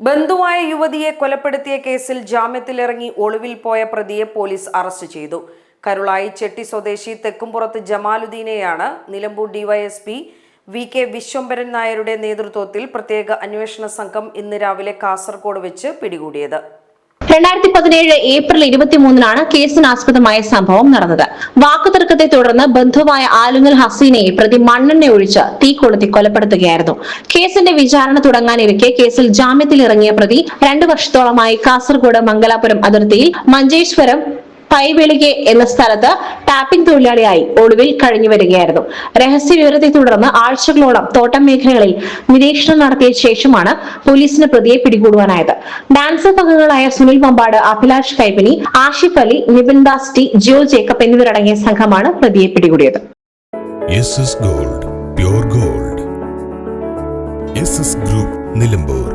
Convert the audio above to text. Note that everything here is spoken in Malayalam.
ബന്ധുവായ യുവതിയെ കൊലപ്പെടുത്തിയ കേസിൽ ജാമ്യത്തിലിറങ്ങി ഒളിവിൽ പോയ പ്രതിയെ പോലീസ് അറസ്റ്റ് ചെയ്തു. കരുളായി ചെട്ടി സ്വദേശി തെക്കുംപുറത്ത് ജമാലുദ്ദീനെയാണ് നിലമ്പൂർ ഡിവൈഎസ്പി വി.കെ. വിശ്വംഭരൻ നായരുടെ നേതൃത്വത്തിൽ പ്രത്യേക അന്വേഷണ സംഘം ഇന്ന് രാവിലെ കാസർഗോഡ് വെച്ച് പിടികൂടിയത്. 2017 ഏപ്രിൽ 23-നാണ് കേസിനാസ്പദമായ സംഭവം നടന്നത്. വാക്കുതർക്കത്തെ തുടർന്ന് ബന്ധുവായ ആലുങ്ങൽ ഹസീനയെ പ്രതി മണ്ണെണ്ണ ഒഴിച്ച് തീ കൊളുത്തി കൊലപ്പെടുത്തുകയായിരുന്നു. കേസിന്റെ വിചാരണ തുടങ്ങാനിരിക്കെ കേസിൽ ജാമ്യത്തിലിറങ്ങിയ പ്രതി 2 വർഷത്തോളമായി കാസർഗോഡ് മംഗലാപുരം അതിർത്തിയിൽ മഞ്ചേശ്വരം പൈവെളികെ എന്ന സ്ഥലത്ത് ടാപ്പിംഗ് തൊഴിലാളിയായി ഒളിവിൽ കഴിഞ്ഞു വരികയായിരുന്നു. രഹസ്യ വിവരത്തെ തുടർന്ന് ആഴ്ചകളോളം തോട്ടം മേഖലകളിൽ നിരീക്ഷണം നടത്തിയ ശേഷമാണ് പോലീസിന് പ്രതിയെ പിടികൂടുവാനായത്. ഡാൻസർ അംഗങ്ങളായ സുനിൽ പമ്പാട്, അഭിലാഷ് കൈപ്പിനി, ആഷിഫ് അലി, നിബിൻ ദാസ് ടി, ജിയോ ജേക്കബ് എന്നിവരടങ്ങിയ സംഘമാണ് പ്രതിയെ പിടികൂടിയത്. Gold, pure gold. Group Nilambur.